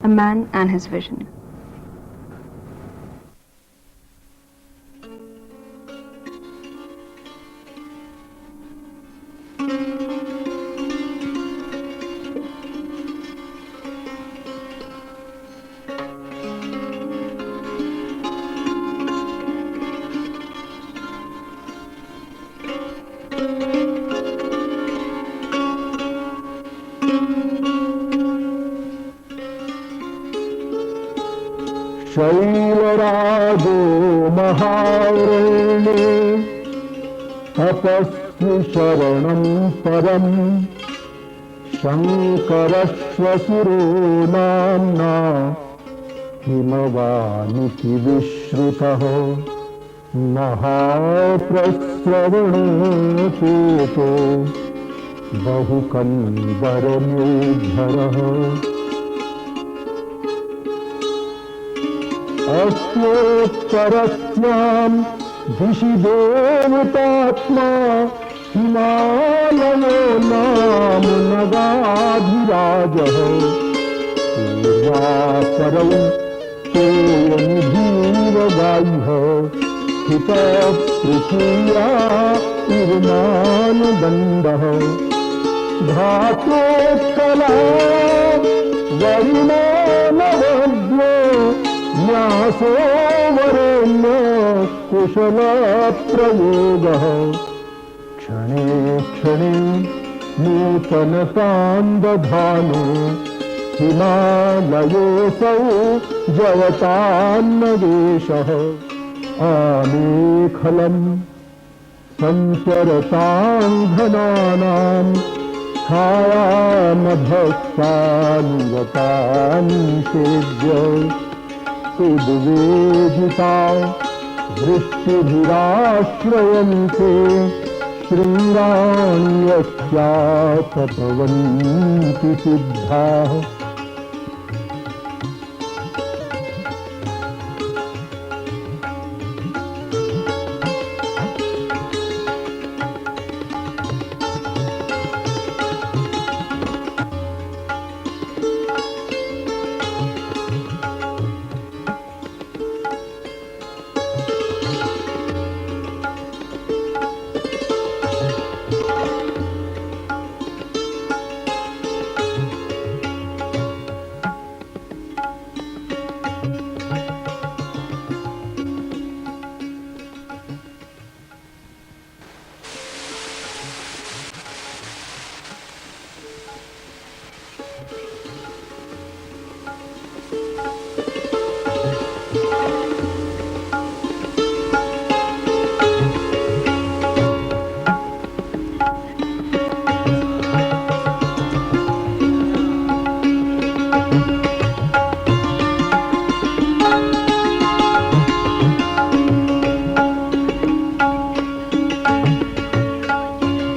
A Man and His Vision. शैलराजो महारण्ये तपस्वी शरणं परम् शङ्करश्वसुरो नाम्ना हिमवानिति विश्रुतः महाप्रस्रवणोपेतो बहुकन्वरमूर्धरः अस्योत्तरस्यां दिशि देवतात्मा हिमालयो नाम नगाधिराजः पूर्वापरौ तोयनिधीरगायः स्थितः पृथिव्या इवमानदण्डः धातोत्कला वरुणानवद्यो न्यासो वरेण्य कुशलप्रयोगः क्षणे क्षणे नूतनतान्दधानो हिमालयोऽसौ जवतान्नदेशः आमेखलं संचरताङ्घनानां छायामभक्तानुगतानिषेव्य उद्वेजिता वृष्टिभिराश्रयन्ते शृङ्गाण्यस्यातपवन्ति सिद्धाः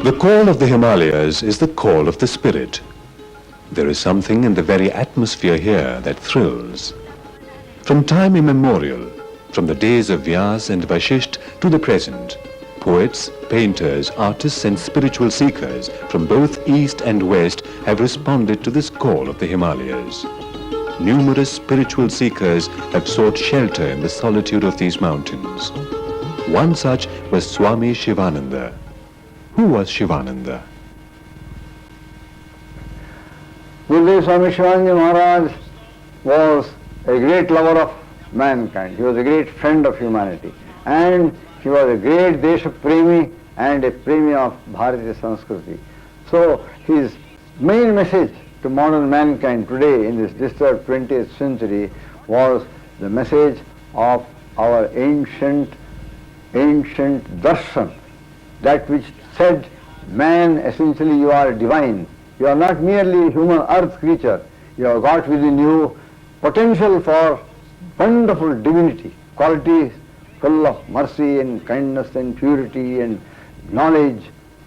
The call of the Himalayas is the call of the spirit. There is something in the very atmosphere here that thrills. From time immemorial, from the days of Vyas and Vashisht to the present, poets, painters, artists and spiritual seekers from both east and west have responded to this call of the Himalayas. Numerous spiritual seekers have sought shelter in the solitude of these mountains. One such was Swami Sivananda. Who was Shivananda? Gurudev Swami Sivananda Maharaj was a great lover of mankind. He was a great friend of humanity. And he was a great Desha-premi and a premi of Bharatiya Sanskriti. So his main message to modern mankind today in this disturbed 20th century was the message of our ancient darshan, that which said, man, essentially you are divine. You are not merely a human earth creature. You have got within you potential for wonderful divinity, qualities full of mercy and kindness and purity and knowledge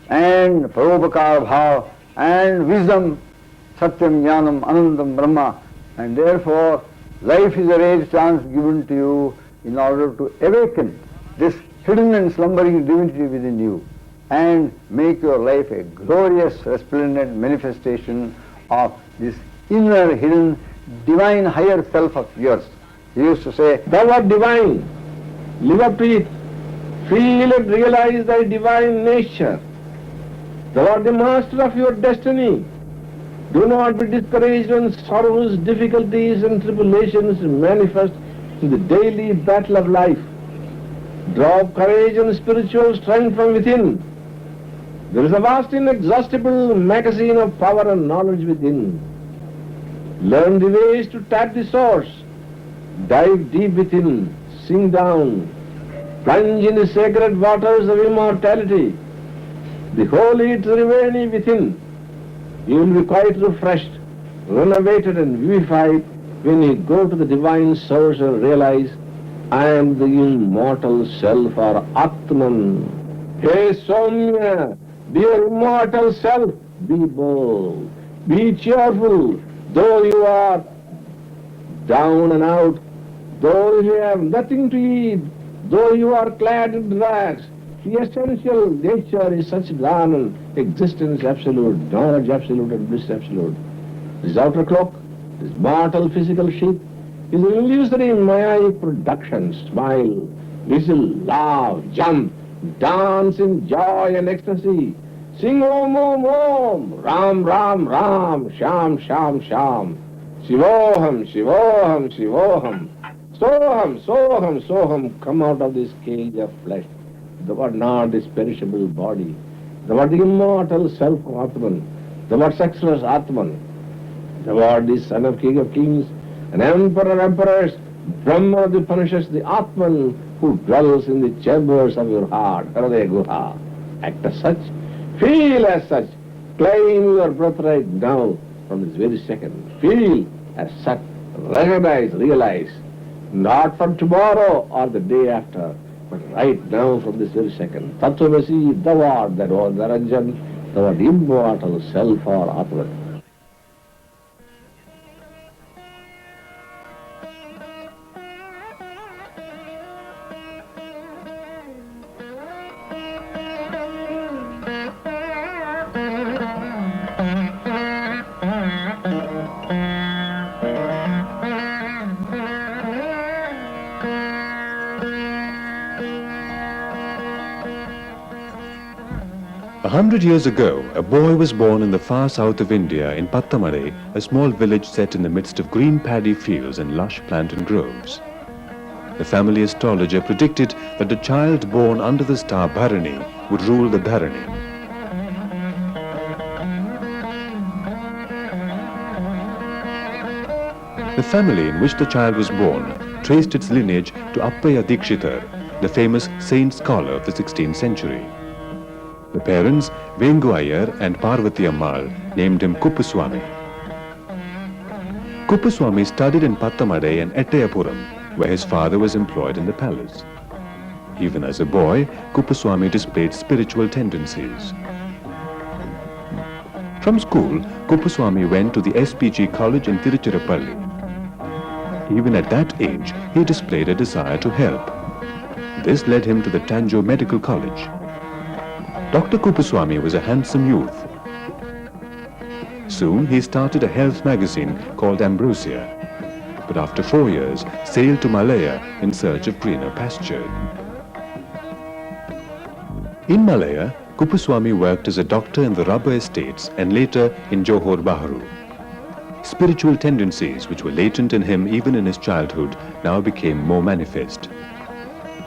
and parobakar bhav and wisdom, satyam, jnanam, anandam, brahma. And therefore, life is a rare chance given to you in order to awaken this hidden and slumbering divinity within you and make your life a glorious, resplendent manifestation of this inner hidden divine higher self of yours. He used to say, Thou art divine, live up to it, feel and realize thy divine nature. Thou art the master of your destiny. Do not be discouraged when sorrows, difficulties and tribulations manifest in the daily battle of life. Draw courage and spiritual strength from within. There is a vast inexhaustible magazine of power and knowledge within. Learn the ways to tap the source. Dive deep within, sink down, plunge in the sacred waters of immortality. The holy Triveni within. You will be quite refreshed, renovated and vivified when you go to the divine source and realize, I am the immortal self or Atman. Hey Soumya, dear immortal self, be bold, be cheerful, though you are down and out, though you have nothing to eat, though you are clad in rags. The essential nature is such Dhan, existence absolute, knowledge absolute and bliss absolute. This outer cloak, this mortal physical sheath, is an illusory Mayaik production. Smile, whistle, laugh, jump, dance in joy and ecstasy. Sing Om Om Om, Ram Ram Ram, Sham Sham Sham, Shivoham Shivoham Shivoham, Soham Soham Soham. Come out of this cage of flesh. Thou art not this perishable body. Thou art the immortal self of Atman. Thou art sexless Atman. Thou art the son of king of kings, an emperor of emperors, Brahma the punishes the Atman who dwells in the chambers of your heart, Hridaya Guha. Act as such, feel as such, claim your birthright now from this very second. Feel as such, recognize, realize, not for tomorrow or the day after, but right now from this very second. Tattvamasi, thou art that one, Naranjan, thou art immortal self or Atman. A 100 years ago, a boy was born in the far south of India in Pattamadai, a small village set in the midst of green paddy fields and lush plantain groves. The family astrologer predicted that the child born under the star Bharani would rule the Dharani. The family in which the child was born traced its lineage to Appaya Dikshitar, the famous saint scholar of the 16th century. The parents, Vengu Iyer and Parvati Ammal, named him Kuppuswami. Kuppuswami studied in Pattamadai and Ettayapuram, where his father was employed in the palace. Even as a boy, Kuppuswami displayed spiritual tendencies. From school, Kuppuswami went to the SPG college in Tiruchirappalli. Even at that age, he displayed a desire to help. This led him to the Tanjore Medical College. Dr. Kuppuswami was a handsome youth. Soon he started a health magazine called Ambrosia, but after 4 years sailed to Malaya in search of greener pasture. In Malaya, Kuppuswami worked as a doctor in the rubber estates and later in Johor Bahru. Spiritual tendencies which were latent in him even in his childhood now became more manifest.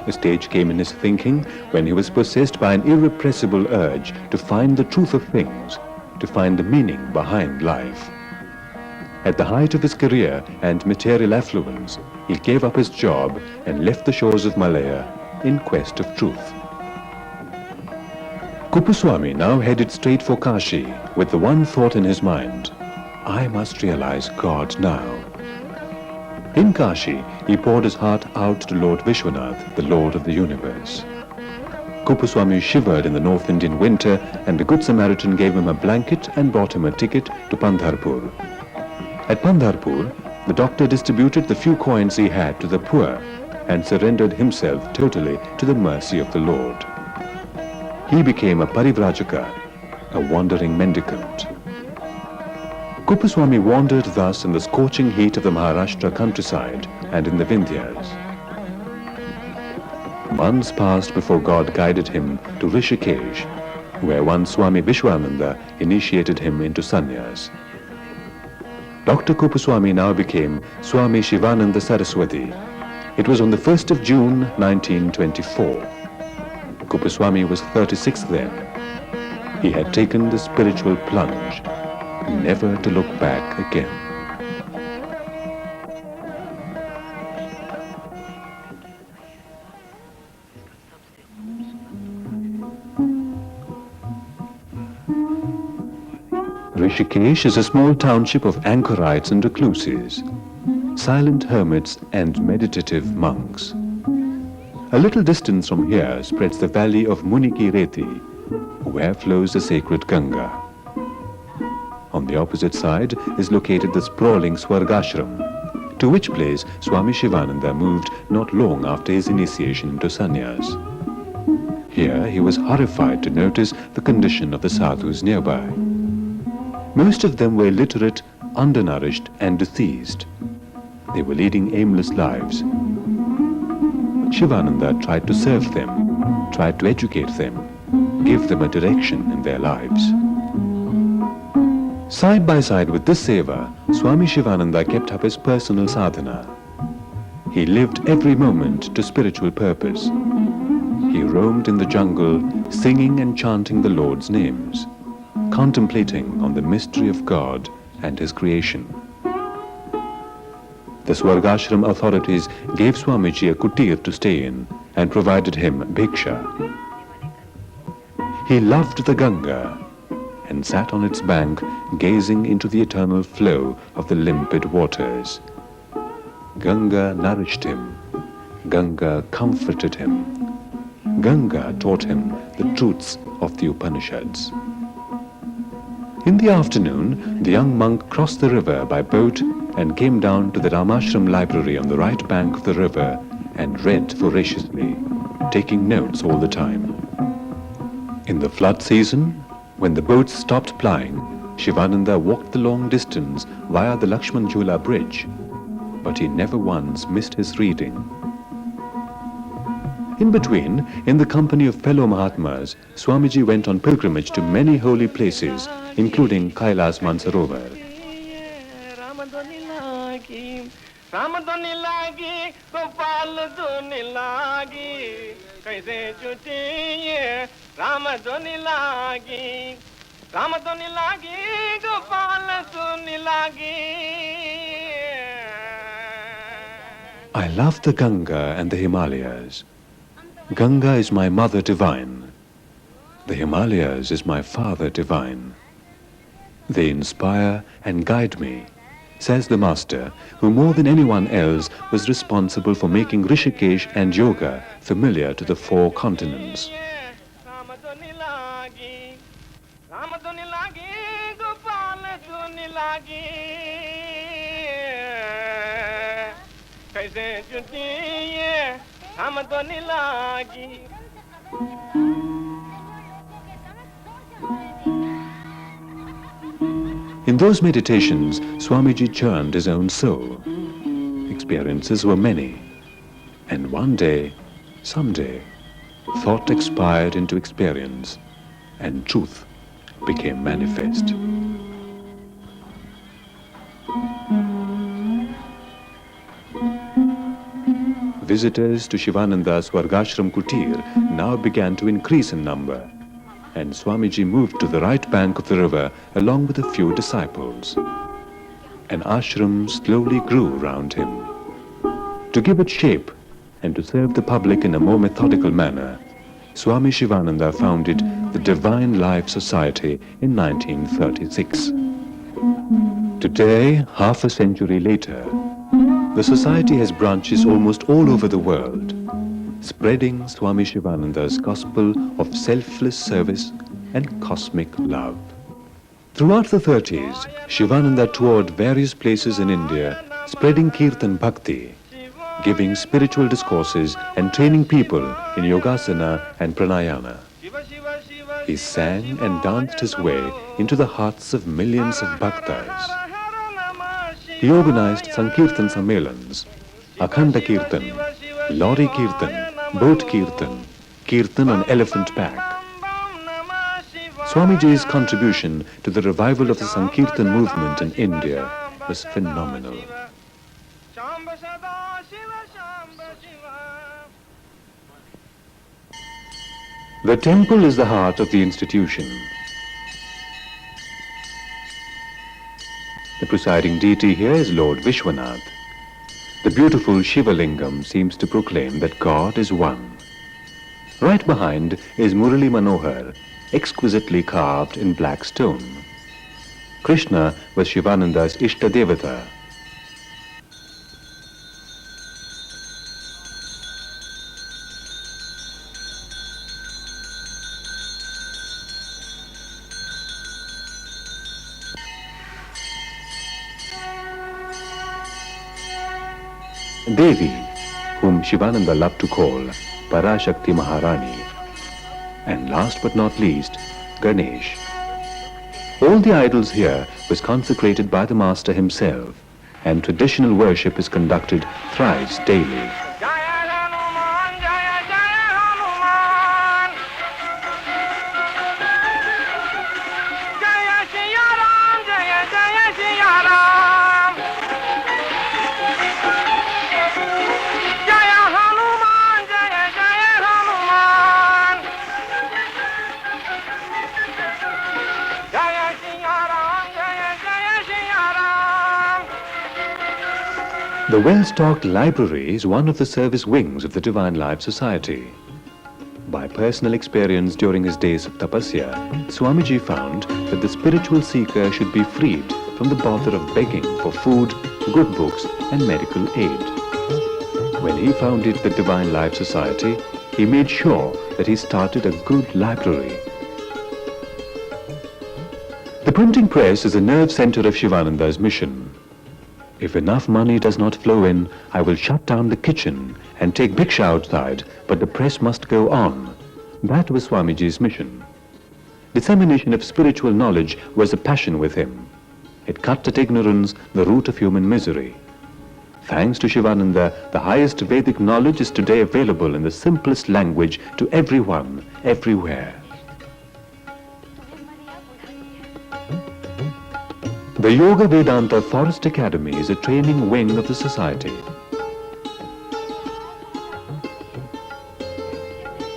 A stage came in his thinking when he was possessed by an irrepressible urge to find the truth of things, to find the meaning behind life. At the height of his career and material affluence, he gave up his job and left the shores of Malaya in quest of truth. Kuppuswami now headed straight for Kashi with the one thought in his mind: I must realize God now. In Kashi, he poured his heart out to Lord Vishwanath, the Lord of the universe. Kuppuswami shivered in the North Indian winter, and the Good Samaritan gave him a blanket and bought him a ticket to Pandharpur. At Pandharpur, the doctor distributed the few coins he had to the poor and surrendered himself totally to the mercy of the Lord. He became a parivrajaka, a wandering mendicant. Kuppuswami wandered thus in the scorching heat of the Maharashtra countryside and in the Vindhyas. Months passed before God guided him to Rishikesh, where one Swami Vishwananda initiated him into sannyas. Dr. Kuppuswami now became Swami Sivananda Saraswati. It was on the 1st of June 1924. Kuppuswami was 36 then. He had taken the spiritual plunge, never to look back again. Rishikesh is a small township of anchorites and recluses, silent hermits and meditative monks. A little distance from here spreads the valley of Muni Ki Reti, where flows the sacred Ganga. On the opposite side is located the sprawling Ashram, to which place Swami Sivananda moved not long after his initiation into sannyas. Here he was horrified to notice the condition of the sadhus nearby. Most of them were illiterate, undernourished and diseased. They were leading aimless lives. Shivananda tried to serve them, tried to educate them, give them a direction in their lives. Side by side with this seva, Swami Sivananda kept up his personal sadhana. He lived every moment to spiritual purpose. He roamed in the jungle, singing and chanting the Lord's names, contemplating on the mystery of God and His creation. The Swargashram authorities gave Swamiji a kutir to stay in and provided him bhiksha. He loved the Ganga and sat on its bank gazing into the eternal flow of the limpid waters. Ganga nourished him. Ganga comforted him. Ganga taught him the truths of the Upanishads. In the afternoon, the young monk crossed the river by boat and came down to the Ramashram library on the right bank of the river and read voraciously, taking notes all the time. In the flood season, when the boats stopped plying, Shivananda walked the long distance via the Lakshman Jhula bridge, but he never once missed his reading. In between, in the company of fellow Mahatmas, Swamiji went on pilgrimage to many holy places, including Kailas Mansarovar. I love the Ganga and the Himalayas. Ganga is my mother divine. The Himalayas is my father divine. They inspire and guide me, says the master, who more than anyone else was responsible for making Rishikesh and yoga familiar to the 4 continents. In those meditations, Swamiji churned his own soul. Experiences were many. And one day, someday, thought expired into experience, and truth became manifest. Visitors to Shivananda's Swargashram Kutir now began to increase in number, and Swamiji moved to the right bank of the river along with a few disciples. An ashram slowly grew round him. To give it shape and to serve the public in a more methodical manner, Swami Sivananda founded the Divine Life Society in 1936. Today, half a century later, the society has branches almost all over the world, spreading Swami Sivananda's gospel of selfless service and cosmic love. Throughout the 30s, Shivananda toured various places in India, spreading Kirtan Bhakti, giving spiritual discourses and training people in Yogasana and Pranayama. he sang and danced his way into the hearts of millions of bhaktas. He organized Sankirtan Sammelans, Akhanda Kirtan, Lorry Kirtan, Boat Kirtan, Kirtan on elephant back. Swamiji's contribution to the revival of the Sankirtan movement in India was phenomenal. The temple is the heart of the institution. The presiding deity here is Lord Vishwanath. The beautiful Shiva Lingam seems to proclaim that God is one. Right behind is Murali Manohar, exquisitely carved in black stone. Krishna was Shivananda's Ishta Devata. Devi, whom Shivananda loved to call Parashakti Maharani. And last but not least, Ganesh. All the idols here was consecrated by the master himself, and traditional worship is conducted thrice daily. The well-stocked library is one of the service wings of the Divine Life Society. By personal experience during his days of tapasya, Swamiji found that the spiritual seeker should be freed from the bother of begging for food, good books and medical aid. When he founded the Divine Life Society, he made sure that he started a good library. The printing press is the nerve center of Shivananda's mission. If enough money does not flow in, I will shut down the kitchen and take bhiksha outside, but the press must go on. That was Swamiji's mission. Dissemination of spiritual knowledge was a passion with him. It cut at ignorance, the root of human misery. Thanks to Shivananda, the highest Vedic knowledge is today available in the simplest language to everyone, everywhere. The Yoga-Vedanta Forest Academy is a training wing of the society.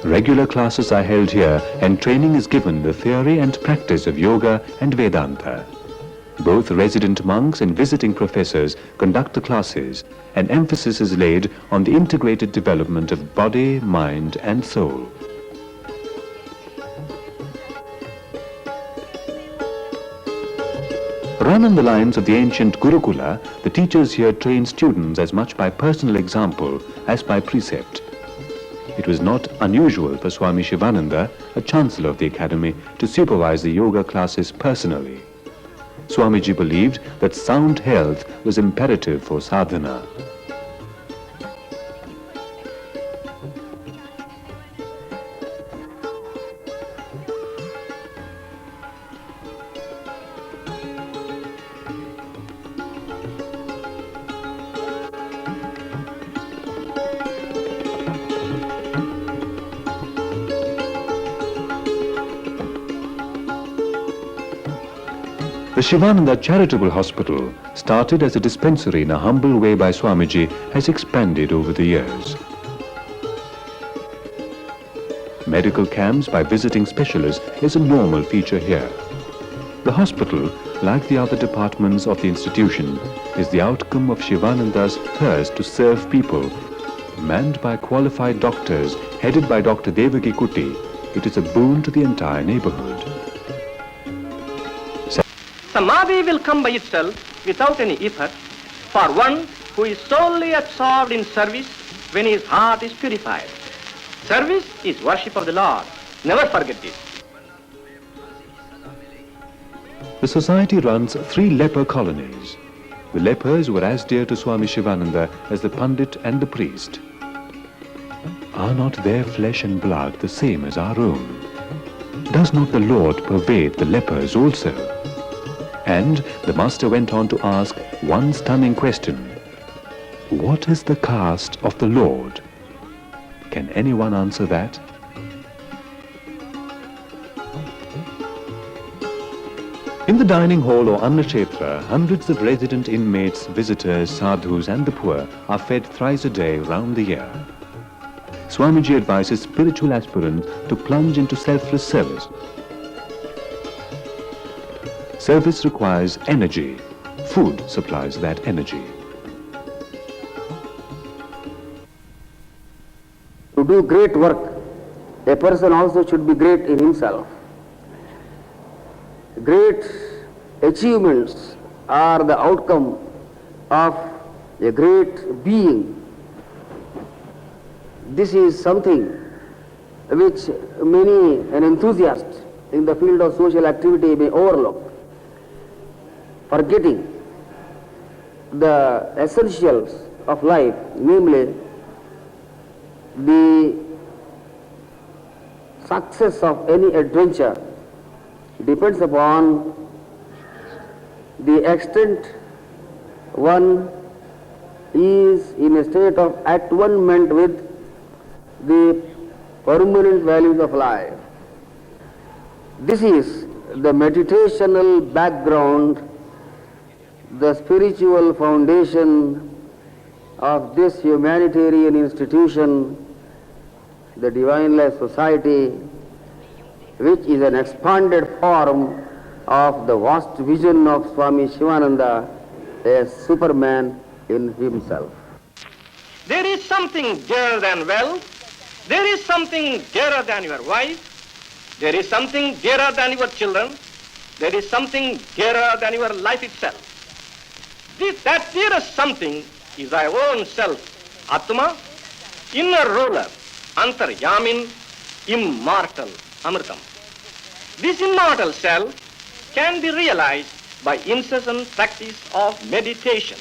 Regular classes are held here and training is given the theory and practice of Yoga and Vedanta. Both resident monks and visiting professors conduct the classes, and emphasis is laid on the integrated development of body, mind and soul. Run on the lines of the ancient Gurukula, the teachers here train students as much by personal example as by precept. It was not unusual for Swami Sivananda, a chancellor of the academy, to supervise the yoga classes personally. Swamiji believed that sound health was imperative for sadhana. The Shivananda Charitable Hospital, started as a dispensary in a humble way by Swamiji, has expanded over the years. Medical camps by visiting specialists is a normal feature here. The hospital, like the other departments of the institution, is the outcome of Shivananda's thirst to serve people. Manned by qualified doctors, headed by Dr. Devaki Kuti, it is a boon to the entire neighborhood. Samadhi will come by itself without any effort for one who is solely absorbed in service when his heart is purified. Service is worship of the Lord. Never forget this. The society runs 3 leper colonies. The lepers were as dear to Swami Sivananda as the Pandit and the priest. Are not their flesh and blood the same as our own? Does not the Lord pervade the lepers also? And the master went on to ask one stunning question. What is the caste of the Lord? Can anyone answer that? In the dining hall or Annakshetra, hundreds of resident inmates, visitors, sadhus and the poor are fed thrice a day round the year. Swamiji advises spiritual aspirants to plunge into selfless service. Service requires energy. Food supplies that energy. To do great work, a person also should be great in himself. Great achievements are the outcome of a great being. This is something which an enthusiast in the field of social activity may overlook, forgetting the essentials of life, namely the success of any adventure depends upon the extent one is in a state of at-one-ment with the permanent values of life. This is the meditational background, the spiritual foundation of this humanitarian institution, the Divine Life Society, which is an expanded form of the vast vision of Swami Sivananda, a Superman in himself. There is something dearer than wealth. There is something dearer than your wife. There is something dearer than your children. There is something dearer than your life itself. That dearest something is thy own self, Atma, inner ruler, Antaryamin, immortal, Amritam. This immortal self can be realized by incessant practice of meditation.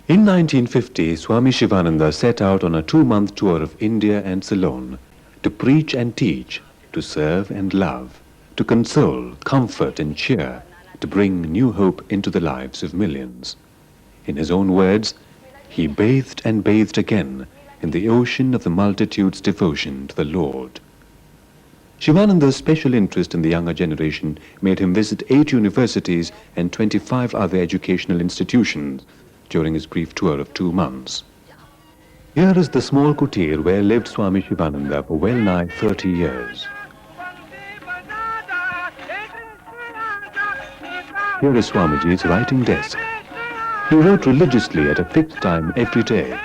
In 1950, Swami Shivananda set out on a 2-month tour of India and Ceylon to preach and teach, to serve and love, to console, comfort and cheer, to bring new hope into the lives of millions. In his own words, he bathed and bathed again in the ocean of the multitude's devotion to the Lord. Shivananda's special interest in the younger generation made him visit 8 universities and 25 other educational institutions during his brief tour of 2 months. Here is the small kutir where lived Swami Sivananda for well nigh 30 years. Here is Swamiji's writing desk. He wrote religiously at a fixed time every day.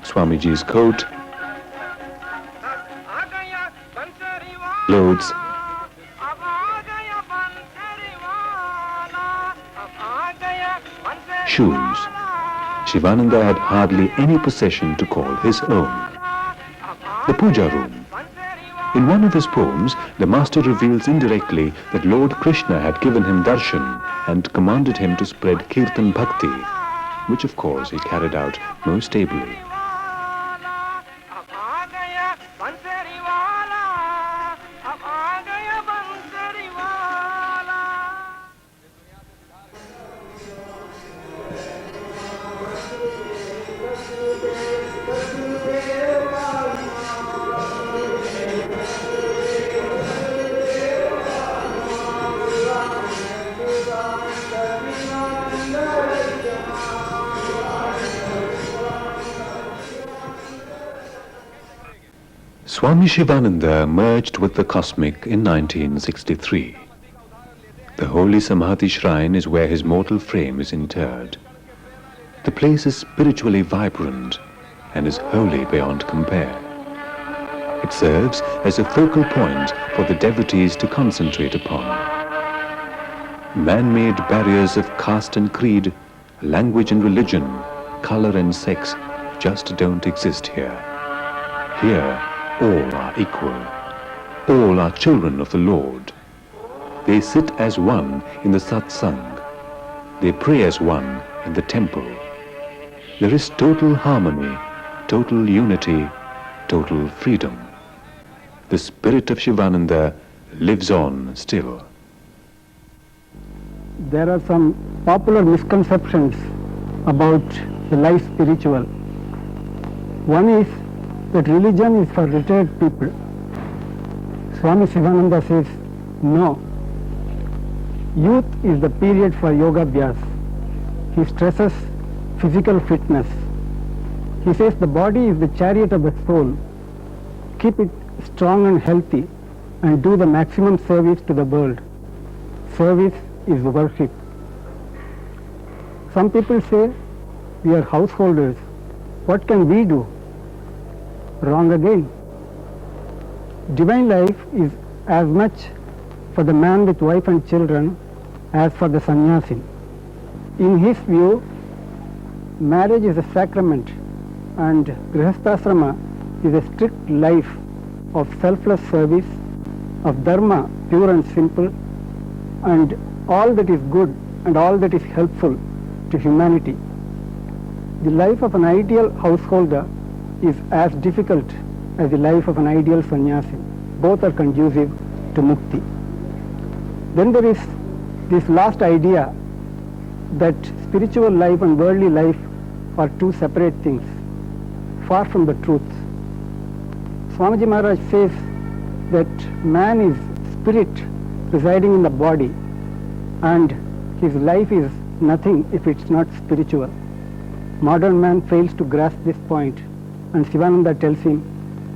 Swamiji's coat, clothes, shoes. Shivananda had hardly any possession to call his own. The puja room. In one of his poems, the master reveals indirectly that Lord Krishna had given him darshan and commanded him to spread kirtan bhakti, which of course he carried out most ably. Swami Shivananda merged with the cosmic in 1963. The holy Samadhi shrine is where his mortal frame is interred. The place is spiritually vibrant and is holy beyond compare. It serves as a focal point for the devotees to concentrate upon. Man-made barriers of caste and creed, language and religion, color and sex just don't exist here. Here, all are equal. All are children of the Lord. They sit as one in the satsang. They pray as one in the temple. there is total harmony, total unity, total freedom. The spirit of Shivananda lives on still. There are some popular misconceptions about the life spiritual. One is that religion is for retired people. Swami Sivananda says, no. Youth is the period for yoga abhyas. He stresses physical fitness. He says the body is the chariot of the soul. Keep it strong and healthy and do the maximum service to the world. Service is worship. Some people say, we are householders. What can we do? Wrong again. Divine life is as much for the man with wife and children as for the sannyasi. In his view, marriage is a sacrament and grihasthasrama is a strict life of selfless service, of dharma pure and simple, and all that is good and all that is helpful to humanity. The life of an ideal householder is as difficult as the life of an ideal sannyasi. Both are conducive to mukti. Then there is this last idea that spiritual life and worldly life are two separate things, far from the truth. Swamiji Maharaj says that man is spirit residing in the body and his life is nothing if it's not spiritual. Modern man fails to grasp this point, and Sivananda tells him,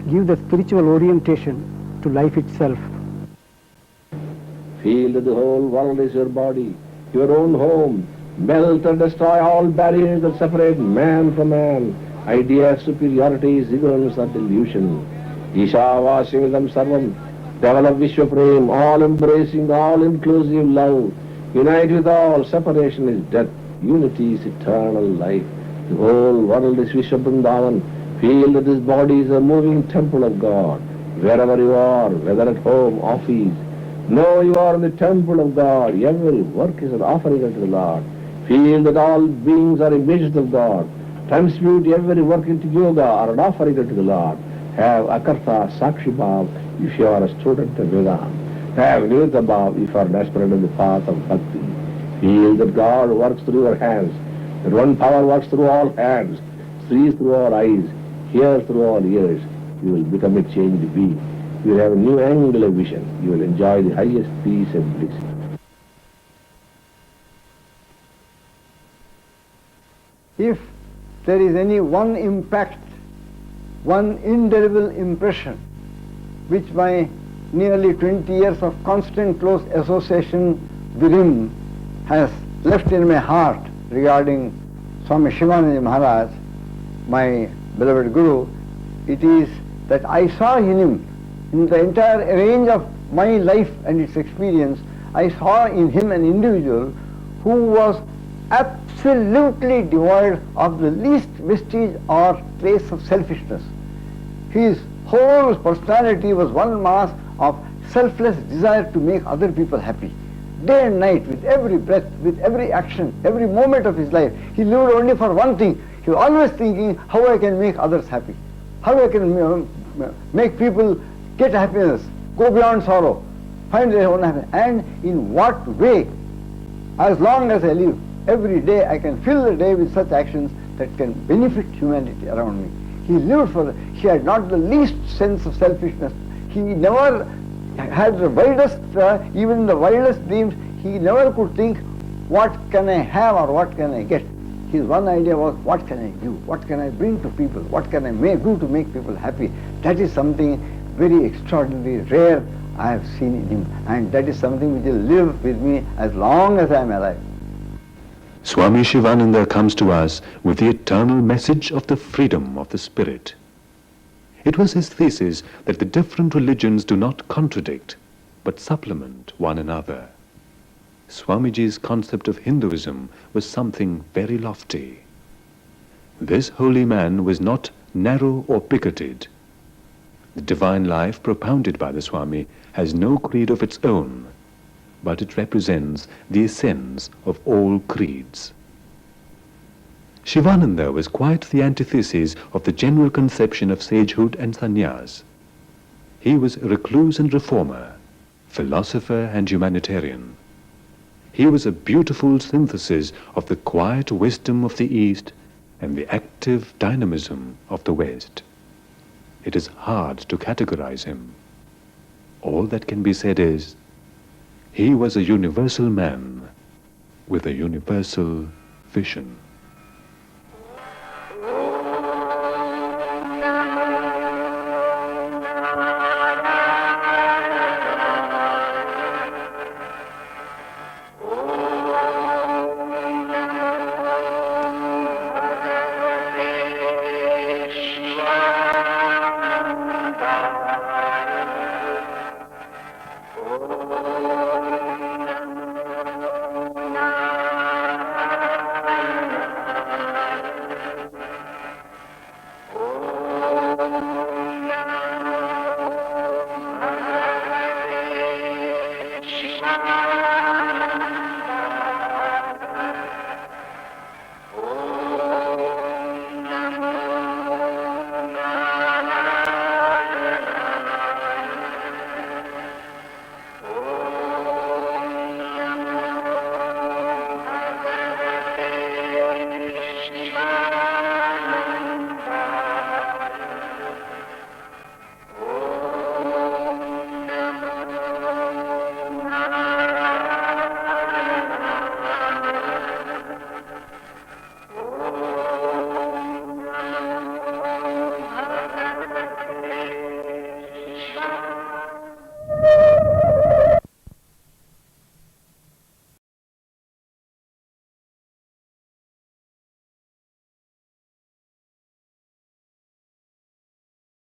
give the spiritual orientation to life itself. Feel that the whole world is your body, your own home. Melt and destroy all barriers that separate man from man. Idea of superiority is ignorance or delusion. Isha Vasimidam Sarvam. Develop Vishwaprem, all embracing, all inclusive love. Unite with all. Separation is death. Unity is eternal life. The whole world is Vishwabrindavan. Feel that this body is a moving temple of God. Wherever you are, whether at home, office, know you are in the temple of God. Every work is an offering unto the Lord. Feel that all beings are images of God. Transmute every work into yoga or an offering unto the Lord. Have akarta, sakshi bhav if you are a student of Vedanta. Have nirvita bhav if you are an aspirant in the path of bhakti. Feel that God works through your hands, that one power works through all hands, sees through all eyes, hears through all ears. You will become a changed being. You will have a new angle of vision. You will enjoy the highest peace and bliss. If there is any one impact, one indelible impression, which my nearly 20 years of constant close association with him has left in my heart regarding Swami Sivananda Maharaj, my beloved Guru, it is that I saw in him, in the entire range of my life and its experience, I saw in him an individual who was absolutely devoid of the least vestige or trace of selfishness. His whole personality was one mass of selfless desire to make other people happy. Day and night, with every breath, with every action, every moment of his life, he lived only for one thing. He was always thinking how I can make others happy, how I can make people get happiness, go beyond sorrow, find their own happiness, and in what way, as long as I live, every day I can fill the day with such actions that can benefit humanity around me. He lived for, he had not the least sense of selfishness. He never had the wildest, even the wildest dreams. He never could think, what can I have or what can I get? His one idea was, what can I do? What can I bring to people? What can I do to make people happy? That is something very extraordinary, rare I have seen in him. And that is something which will live with me as long as I am alive. Swami Shivananda comes to us with the eternal message of the freedom of the spirit. It was his thesis that the different religions do not contradict, but supplement one another. Swamiji's concept of Hinduism was something very lofty. This holy man was not narrow or bigoted. The divine life propounded by the Swami has no creed of its own, but it represents the essence of all creeds. Shivananda was quite the antithesis of the general conception of sagehood and sannyas. He was a recluse and reformer, philosopher and humanitarian. He was a beautiful synthesis of the quiet wisdom of the East and the active dynamism of the West. It is hard to categorize him. All that can be said is, he was a universal man with a universal vision. Shivananda.